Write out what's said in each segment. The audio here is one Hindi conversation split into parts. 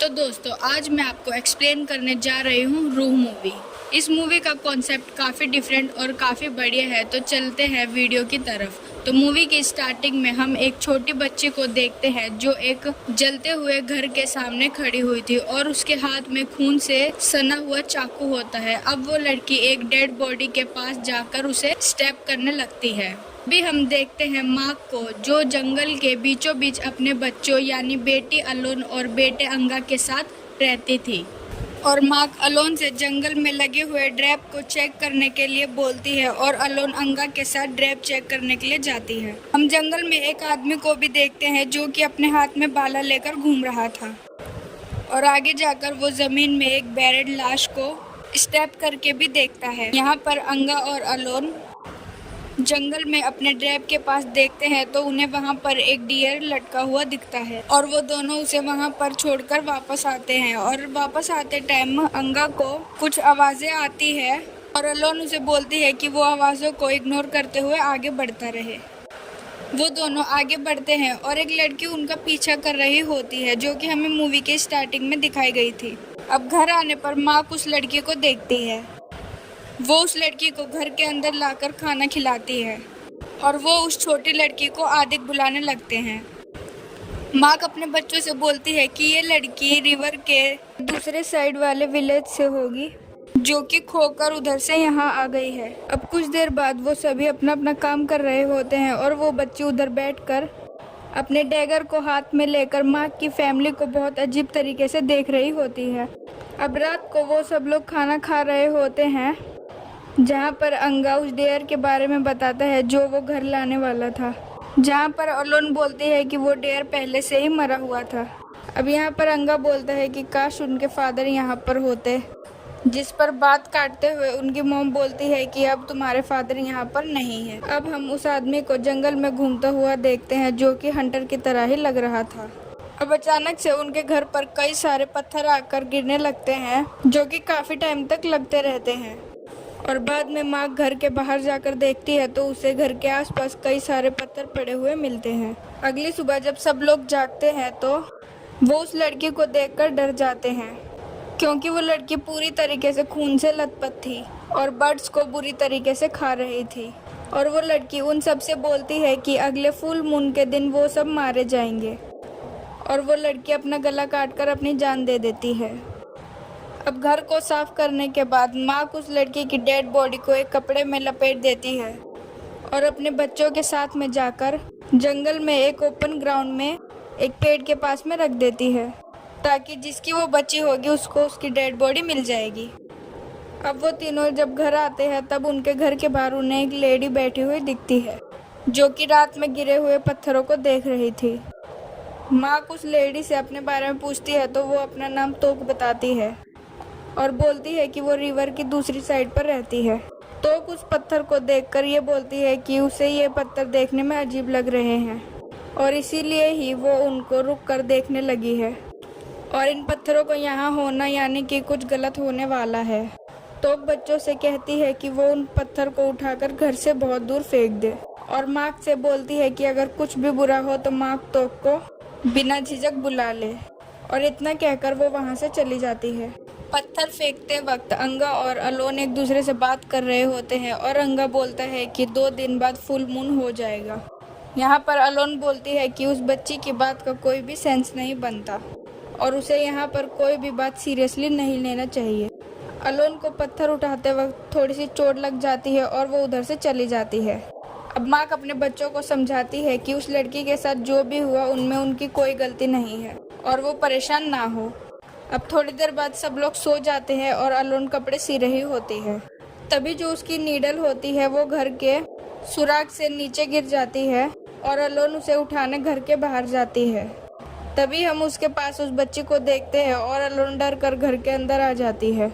तो दोस्तों आज मैं आपको एक्सप्लेन करने जा रही हूँ रूह मूवी। इस मूवी का कॉन्सेप्ट काफ़ी डिफरेंट और काफ़ी बढ़िया है। तो चलते हैं वीडियो की तरफ। तो मूवी की स्टार्टिंग में हम एक छोटी बच्ची को देखते हैं जो एक जलते हुए घर के सामने खड़ी हुई थी और उसके हाथ में खून से सना हुआ चाकू होता है। अब वो लड़की एक डेड बॉडी के पास जाकर उसे स्टैब करने लगती है। अभी हम देखते हैं माँ को जो जंगल के बीचों बीच अपने बच्चों यानी बेटी अलोन और बेटे अंगा के साथ रहती थी और माँ अलोन से जंगल में लगे हुए ड्रैप को चेक करने के लिए बोलती है और अलोन अंगा के साथ ड्रैप चेक करने के लिए जाती है। हम जंगल में एक आदमी को भी देखते हैं जो कि अपने हाथ में भाला लेकर घूम रहा था और आगे जाकर वो जमीन में एक बेरेड लाश को स्टैब करके भी देखता है। यहाँ पर अंगा और अलोन जंगल में अपने ड्रैप के पास देखते हैं तो उन्हें वहां पर एक डियर लटका हुआ दिखता है और वो दोनों उसे वहां पर छोड़कर वापस आते हैं। और वापस आते टाइम अंगा को कुछ आवाजें आती है और अलोन उसे बोलती है कि वो आवाजों को इग्नोर करते हुए आगे बढ़ता रहे। वो दोनों आगे बढ़ते हैं और एक लड़की उनका पीछा कर रही होती है जो कि हमें मूवी के स्टार्टिंग में दिखाई गई थी। अब घर आने पर माँ उस लड़की को देखती है। वो उस लड़की को घर के अंदर लाकर खाना खिलाती है और वो उस छोटी लड़की को आदिक बुलाने लगते हैं। माँ अपने बच्चों से बोलती है कि ये लड़की रिवर के दूसरे साइड वाले विलेज से होगी जो कि खोकर उधर से यहाँ आ गई है। अब कुछ देर बाद वो सभी अपना अपना काम कर रहे होते हैं और वो बच्ची उधर बैठकर अपने डैगर को हाथ में लेकर माँ की फैमिली को बहुत अजीब तरीके से देख रही होती है। अब रात को वो सब लोग खाना खा रहे होते हैं जहाँ पर अंगा उस डेयर के बारे में बताता है जो वो घर लाने वाला था, जहाँ पर अलोन बोलती है कि वो डेयर पहले से ही मरा हुआ था। अब यहाँ पर अंगा बोलता है कि काश उनके फादर यहाँ पर होते, जिस पर बात काटते हुए उनकी मॉम बोलती है कि अब तुम्हारे फादर यहाँ पर नहीं है। अब हम उस आदमी को जंगल में घूमता हुआ देखते हैं जो कि हंटर की तरह ही लग रहा था। अब अचानक से उनके घर पर कई सारे पत्थर आकर गिरने लगते हैं जो कि काफ़ी टाइम तक लगते रहते हैं और बाद में माँ घर के बाहर जाकर देखती है तो उसे घर के आसपास कई सारे पत्थर पड़े हुए मिलते हैं। अगली सुबह जब सब लोग जागते हैं तो वो उस लड़की को देखकर डर जाते हैं क्योंकि वो लड़की पूरी तरीके से खून से लथपथ थी और बर्ड्स को बुरी तरीके से खा रही थी। और वो लड़की उन सब से बोलती है कि अगले फुल मून के दिन वो सब मारे जाएंगे और वो लड़की अपना गला काटकर अपनी जान दे देती है। अब घर को साफ करने के बाद माँ उस लड़की की डेड बॉडी को एक कपड़े में लपेट देती है और अपने बच्चों के साथ में जाकर जंगल में एक ओपन ग्राउंड में एक पेड़ के पास में रख देती है ताकि जिसकी वो बच्ची होगी उसको उसकी डेड बॉडी मिल जाएगी। अब वो तीनों जब घर आते हैं तब उनके घर के बाहर उन्हें एक लेडी बैठी हुई दिखती है जो कि रात में गिरे हुए पत्थरों को देख रही थी। माँ उस लेडी से अपने बारे में पूछती है तो वो अपना नाम तोक बताती है और बोलती है कि वो रिवर की दूसरी साइड पर रहती है। तो उस पत्थर को देखकर ये बोलती है कि उसे ये पत्थर देखने में अजीब लग रहे हैं और इसीलिए ही वो उनको रुक कर देखने लगी है और इन पत्थरों को यहाँ होना यानी कि कुछ गलत होने वाला है। तो बच्चों से कहती है कि वो उन पत्थर को उठाकर घर से बहुत दूर फेंक दे और मार्क से बोलती है कि अगर कुछ भी बुरा हो तो मार्क तोक को बिना झिझक बुला ले और इतना कहकर वो वहाँ से चली जाती है। पत्थर फेंकते वक्त अंगा और अलोन एक दूसरे से बात कर रहे होते हैं और अंगा बोलता है कि 2 दिन बाद फुल मून हो जाएगा। यहाँ पर अलोन बोलती है कि उस बच्ची की बात का कोई भी सेंस नहीं बनता और उसे यहाँ पर कोई भी बात सीरियसली नहीं लेना चाहिए। अलोन को पत्थर उठाते वक्त थोड़ी सी चोट लग जाती है और वो उधर से चली जाती है। अब माँ अपने बच्चों को समझाती है कि उस लड़की के साथ जो भी हुआ उनमें उनकी कोई गलती नहीं है और वो परेशान ना हो। अब थोड़ी देर बाद सब लोग सो जाते हैं और अलोन कपड़े सी रही होती है। तभी जो उसकी नीडल होती है वो घर के सुराख से नीचे गिर जाती है और अलोन उसे उठाने घर के बाहर जाती है। तभी हम उसके पास उस बच्ची को देखते हैं और अलोन डर कर घर के अंदर आ जाती है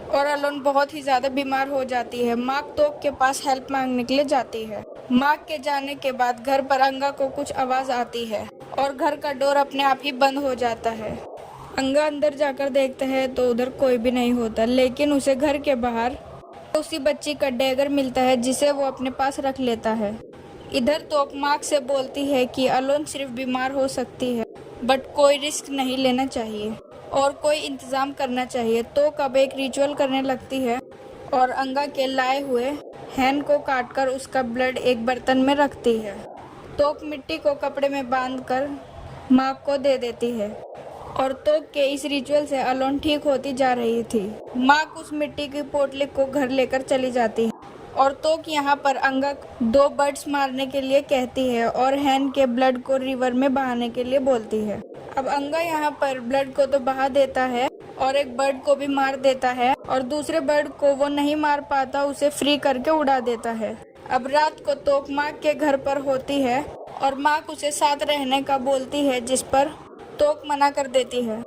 और अलोन बहुत ही ज़्यादा बीमार हो जाती है। मार्क तोक के पास हेल्प मांगने के लिए जाती है। मार्क के जाने के बाद घर पर अंगा को कुछ आवाज़ आती है और घर का डोर अपने आप ही बंद हो जाता है। अंगा अंदर जाकर देखता है तो उधर कोई भी नहीं होता, लेकिन उसे घर के बाहर उसी बच्ची का डैगर मिलता है जिसे वो अपने पास रख लेता है। इधर तो मार्क से बोलती है कि अलोन सिर्फ बीमार हो सकती है बट कोई रिस्क नहीं लेना चाहिए और कोई इंतज़ाम करना चाहिए। तो कब एक रिचुअल करने लगती है और अंगा के लाए हुए हैन को काटकर उसका ब्लड एक बर्तन में रखती है। तोक मिट्टी को कपड़े में बांधकर माक को दे देती है और तोक के इस रिचुअल से अलोन ठीक होती जा रही थी। माक उस मिट्टी की पोटली को घर लेकर चली जाती है और तोक यहाँ पर अंगा 2 बर्ड्स मारने के लिए कहती है और हैन के ब्लड को रिवर में बहाने के लिए बोलती है। अब अंगा यहाँ पर ब्लड को तो बहा देता है और एक बर्ड को भी मार देता है और दूसरे बर्ड को वो नहीं मार पाता, उसे फ्री करके उड़ा देता है। अब रात को तोक माक के घर पर होती है और माक उसे साथ रहने का बोलती है, जिस पर तोक मना कर देती है।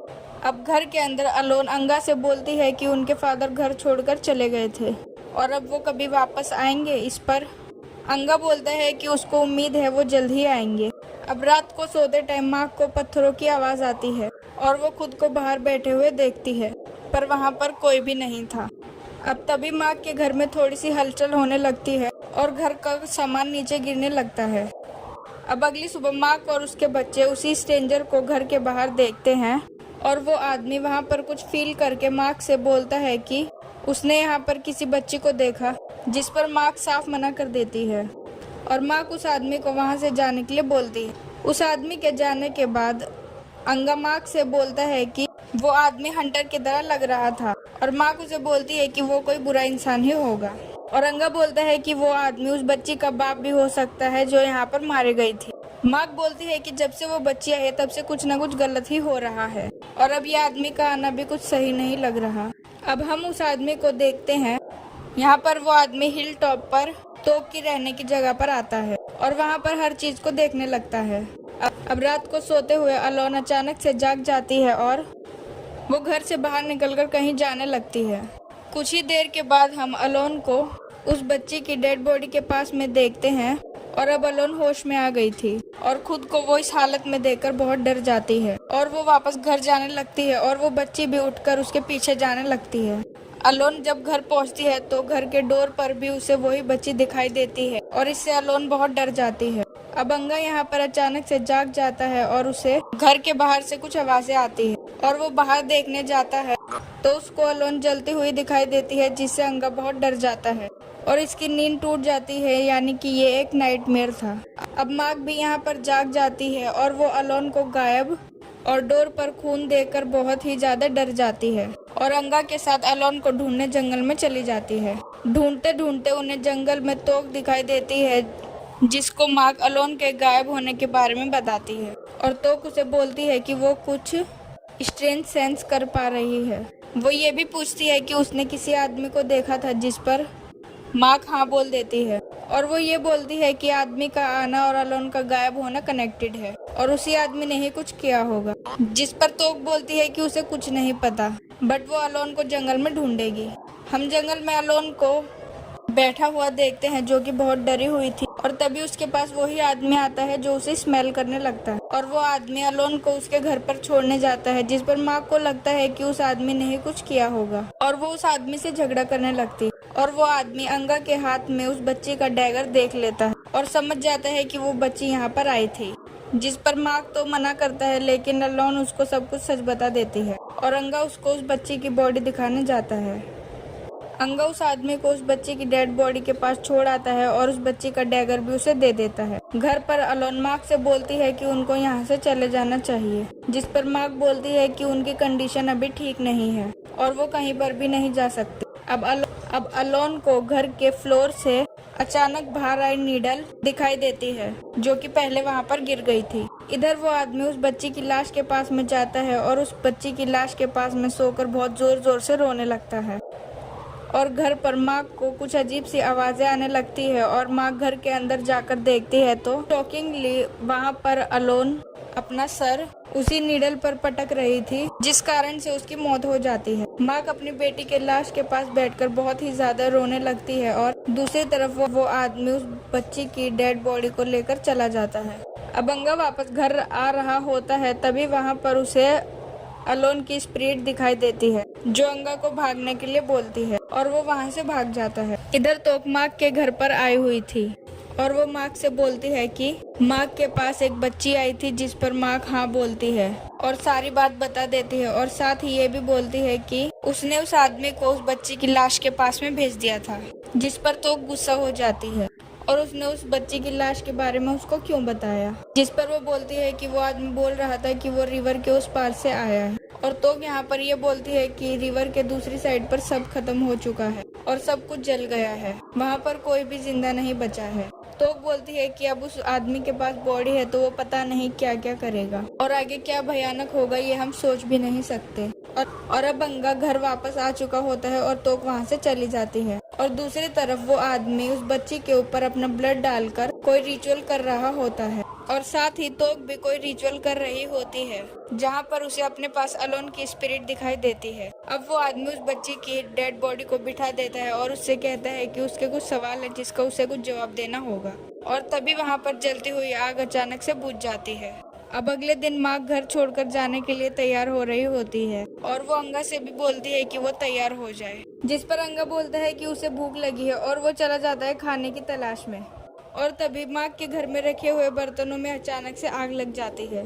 अब घर के अंदर अलोन अंगा से बोलती है कि उनके फादर घर छोड़कर चले गए थे और अब वो कभी वापस आएंगे। इस पर अंगा बोलता है कि उसको उम्मीद है वो जल्द ही आएंगे। अब रात को सोते टाइम माक को पत्थरों की आवाज़ आती है और वो खुद को बाहर बैठे हुए देखती है, पर वहाँ पर कोई भी नहीं था। अब तभी माक के घर में थोड़ी सी हलचल होने लगती है और घर का सामान नीचे गिरने लगता है। अब अगली सुबह माक और उसके बच्चे उसी स्ट्रेंजर को घर के बाहर देखते हैं और वो आदमी वहाँ पर कुछ फील करके माक से बोलता है कि उसने यहाँ पर किसी बच्ची को देखा, जिस पर माक साफ मना कर देती है और माक उस आदमी को वहाँ से जाने के लिए बोलती है। उस आदमी के जाने के बाद अंगा माक से बोलता है कि वो आदमी हंटर की तरह लग रहा था और माक उसे बोलती है कि वो कोई बुरा इंसान ही होगा और अंगा बोलता है कि वो आदमी उस बच्ची का बाप भी हो सकता है जो यहाँ पर मारी गई थी। माक बोलती है कि जब से वो बच्ची आई है तब से कुछ न कुछ गलत ही हो रहा है और अब ये आदमी का आना भी कुछ सही नहीं लग रहा। अब हम उस आदमी को देखते हैं। यहाँ पर वो आदमी हिल टॉप पर तोक की रहने की जगह पर आता है और वहाँ पर हर चीज को देखने लगता है। अब रात को सोते हुए अलोन अचानक से जाग जाती है और वो घर से बाहर निकलकर कहीं जाने लगती है। कुछ ही देर के बाद हम अलोन को उस बच्ची की डेड बॉडी के पास में देखते हैं और अब अलोन होश में आ गई थी और खुद को वो इस हालत में देखकर बहुत डर जाती है और वो वापस घर जाने लगती है और वो बच्ची भी उठकर उसके पीछे जाने लगती है। अलोन जब घर पहुंचती है तो घर के डोर पर भी उसे वही बच्ची दिखाई देती है और इससे अलोन बहुत डर जाती है। अब अंगा यहाँ पर अचानक से जाग जाता है और उसे घर के बाहर से कुछ आवाजें आती है और वो बाहर देखने जाता है तो उसको अलोन जलती हुई दिखाई देती है, जिससे अंगा बहुत डर जाता है और इसकी नींद टूट जाती है, यानी कि ये एक नाइटमेयर था। अब माक भी यहाँ पर जाग जाती है और वो अलोन को गायब और डोर पर खून देखकर बहुत ही ज्यादा डर जाती है और अंगा के साथ अलोन को ढूंढने जंगल में चली जाती है। ढूंढते ढूंढते उन्हें जंगल में तोक दिखाई देती है, जिसको माक अलोन के गायब होने के बारे में बताती है और तोक उसे बोलती है कि वो कुछ स्ट्रेंज सेंस कर पा रही है। वो ये भी पूछती है कि उसने किसी आदमी को देखा था, जिस पर माक हाँ बोल देती है और वो ये बोलती है कि आदमी का आना और अलोन का गायब होना कनेक्टेड है और उसी आदमी ने ही कुछ किया होगा, जिस पर तोक बोलती है कि उसे कुछ नहीं पता, बट वो अलोन को जंगल में ढूंढेगी। हम जंगल में अलोन को बैठा हुआ देखते हैं, जो कि बहुत डरी हुई थी और तभी उसके पास वही आदमी आता है जो उसे स्मेल करने लगता है और वो आदमी अलोन को उसके घर पर छोड़ने जाता है, जिस पर माक को लगता है कि उस आदमी ने ही कुछ किया होगा और वो उस आदमी से झगड़ा करने लगती है और वो आदमी अंगा के हाथ में उस बच्ची का डैगर देख लेता है और समझ जाता है कि वो बच्ची यहाँ पर आई थी, जिस पर माक तो मना करता है, लेकिन अलोन उसको सब कुछ सच बता देती है और अंगा उसको उस बच्ची की बॉडी दिखाने जाता है। अंगा उस आदमी को उस बच्ची की डेड बॉडी के पास छोड़ आता है और उस बच्ची का डैगर भी उसे दे देता है। घर पर अलोन माक से बोलती है कि उनको यहाँ से चले जाना चाहिए, जिस पर माक बोलती है कि उनकी कंडीशन अभी ठीक नहीं है और वो कहीं पर भी नहीं जा सकती। अब अलोन को घर के फ्लोर से अचानक बाहर आई नीडल दिखाई देती है, जो कि पहले वहाँ पर गिर गई थी। इधर वो आदमी उस बच्ची की लाश के पास में जाता है और उस बच्ची की लाश के पास में सोकर बहुत जोर जोर से रोने लगता है और घर पर माक को कुछ अजीब सी आवाजें आने लगती है और माक घर के अंदर जाकर देखती है तो शॉकिंगली वहाँ पर अलोन अपना सर उसी नीडल पर पटक रही थी, जिस कारण से उसकी मौत हो जाती है। माक अपनी बेटी के लाश के पास बैठकर बहुत ही ज्यादा रोने लगती है और दूसरी तरफ वो आदमी उस बच्ची की डेड बॉडी को लेकर चला जाता है। अब अंगा वापस घर आ रहा होता है, तभी वहाँ पर उसे अलोन की स्पिरिट दिखाई देती है, जो अंगा को भागने के लिए बोलती है और वो वहाँ से भाग जाता है। इधर तोक माक के घर पर आई हुई थी और वो मार्क से बोलती है कि मार्क के पास एक बच्ची आई थी जिस पर मार्क हाँ बोलती है और सारी बात बता देती है और साथ ही ये भी बोलती है कि उसने उस आदमी को उस बच्ची की लाश के पास में भेज दिया था, जिस पर तो गुस्सा हो जाती है और उसने उस बच्ची की लाश के बारे में उसको क्यों बताया, जिस पर वो बोलती है कि वो आदमी बोल रहा था कि वो रिवर के उस पार से आया है। और तो यहाँ पर ये बोलती है कि रिवर के दूसरी साइड पर सब खत्म हो चुका है और सब कुछ जल गया है, वहाँ पर कोई भी जिंदा नहीं बचा है। तो बोलती है कि अब उस आदमी के पास बॉडी है तो वो पता नहीं क्या क्या करेगा और आगे क्या भयानक होगा ये हम सोच भी नहीं सकते। और अब अंगा घर वापस आ चुका होता है और तोक वहाँ से चली जाती है और दूसरी तरफ वो आदमी उस बच्ची के ऊपर अपना ब्लड डालकर कोई रिचुअल कर रहा होता है और साथ ही तोक भी कोई रिचुअल कर रही होती है जहाँ पर उसे अपने पास अलोन की स्पिरिट दिखाई देती है। अब वो आदमी उस बच्ची की डेड बॉडी को बिठा देता है और उससे कहता है कि उसके कुछ सवाल है जिसका उसे कुछ जवाब देना होगा और तभी वहाँ पर जलती हुई आग अचानक से बुझ जाती है। अब अगले दिन माँ घर छोड़कर जाने के लिए तैयार हो रही होती है और वो अंगा से भी बोलती है कि वो तैयार हो जाए, जिस पर अंगा बोलता है कि उसे भूख लगी है और वो चला जाता है खाने की तलाश में। और तभी माँ के घर में रखे हुए बर्तनों में अचानक से आग लग जाती है।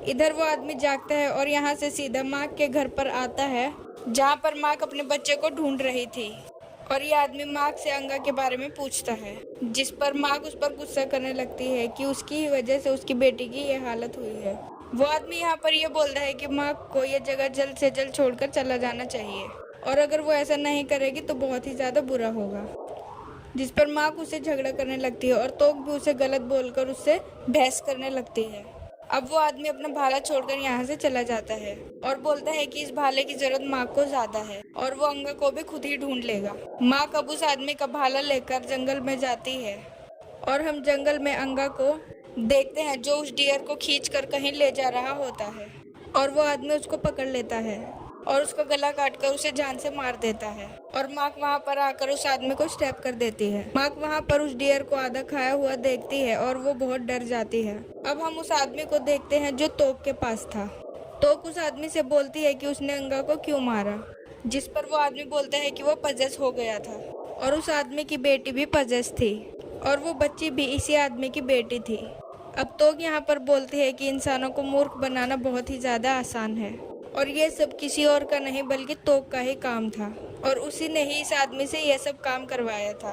इधर वो आदमी जागता है और यहाँ से सीधा माँ के घर पर आता है जहाँ पर माँ अपने बच्चे को ढूंढ रही थी और ये आदमी मार्क से अंगा के बारे में पूछता है, जिस पर मार्क उस पर गुस्सा करने लगती है कि उसकी ही वजह से उसकी बेटी की ये हालत हुई है। वो आदमी यहाँ पर ये बोलता है कि मार्क को ये जगह जल्द से जल्द छोड़कर चला जाना चाहिए और अगर वो ऐसा नहीं करेगी तो बहुत ही ज़्यादा बुरा होगा, जिस पर मार्क उसे झगड़ा करने लगती है और तोक भी उसे गलत बोलकर उससे बहस करने लगती है। अब वो आदमी अपना भाला छोड़कर यहाँ से चला जाता है और बोलता है कि इस भाले की जरूरत माँ को ज्यादा है और वो अंगा को भी खुद ही ढूंढ लेगा। माँ अब उस आदमी का भाला लेकर जंगल में जाती है और हम जंगल में अंगा को देखते हैं जो उस डियर को खींच कर कहीं ले जा रहा होता है और वो आदमी उसको पकड़ लेता है और उसका गला काटकर उसे जान से मार देता है और मार्क वहाँ पर आकर उस आदमी को स्टैप कर देती है। मार्क वहाँ पर उस डियर को आधा खाया हुआ देखती है और वो बहुत डर जाती है। अब हम उस आदमी को देखते हैं जो तोक के पास था। तोक उस आदमी से बोलती है कि उसने अंगा को क्यों मारा, जिस पर वो आदमी बोलता है कि वो पजेस हो गया था और उस आदमी की बेटी भी पजेस थी और वो बच्ची भी इसी आदमी की बेटी थी। अब तोक यहाँ पर बोलती है कि इंसानों को मूर्ख बनाना बहुत ही ज्यादा आसान है और ये सब किसी और का नहीं बल्कि तोक का ही काम था और उसी ने ही इस आदमी से यह सब काम करवाया था।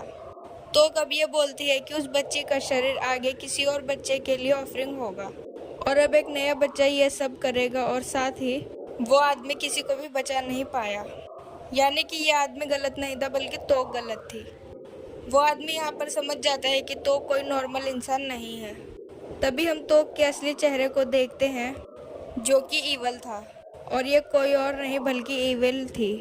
तोक अब ये बोलती है कि उस बच्ची का शरीर आगे किसी और बच्चे के लिए ऑफरिंग होगा और अब एक नया बच्चा ये सब करेगा और साथ ही वो आदमी किसी को भी बचा नहीं पाया, यानी कि ये आदमी गलत नहीं था बल्कि तोक गलत थी। वो आदमी यहाँ पर समझ जाता है कि तोक कोई नॉर्मल इंसान नहीं है। तभी हम तोक के असली चेहरे को देखते हैं जो कि ईवल था और ये कोई और नहीं बल्कि ईविल थी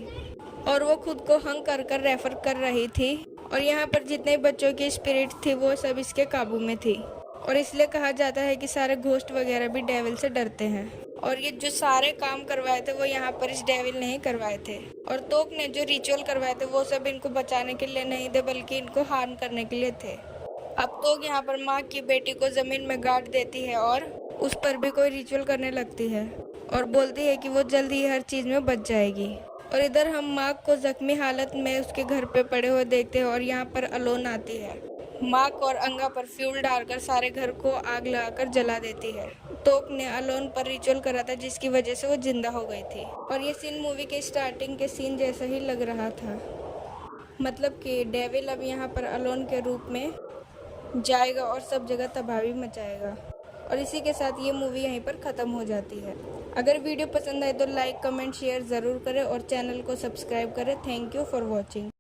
और वो खुद को हंग कर कर रेफर कर रही थी और यहाँ पर जितने बच्चों की स्पिरिट थी वो सब इसके काबू में थी और इसलिए कहा जाता है कि सारे घोस्ट वगैरह भी डेविल से डरते हैं और ये जो सारे काम करवाए थे वो यहाँ पर इस डेविल ने ही करवाए थे और तोक ने जो रिचुअल करवाए थे वो सब इनको बचाने के लिए नहीं थे बल्कि इनको हार्म करने के लिए थे। अब तोक यहाँ पर माँ की बेटी को जमीन में गाड़ देती है और उस पर भी कोई रिचुअल करने लगती है और बोलती है कि वो जल्द ही हर चीज में बच जाएगी। और इधर हम मार्क को जख्मी हालत में उसके घर पे पड़े हुए देखते हैं और यहाँ पर अलोन आती है। मार्क और अंगा पर फ्यूल डालकर सारे घर को आग लगाकर जला देती है। तोक ने अलोन पर रिचुअल करा था जिसकी वजह से वो जिंदा हो गई थी और ये सीन मूवी के स्टार्टिंग के सीन जैसा ही लग रहा था, मतलब कि डेविल अब यहाँ पर अलोन के रूप में जाएगा और सब जगह तबाही मचाएगा। और इसी के साथ ये मूवी यहीं पर ख़त्म हो जाती है। अगर वीडियो पसंद आए तो लाइक कमेंट शेयर ज़रूर करें और चैनल को सब्सक्राइब करें। Thank you for watching.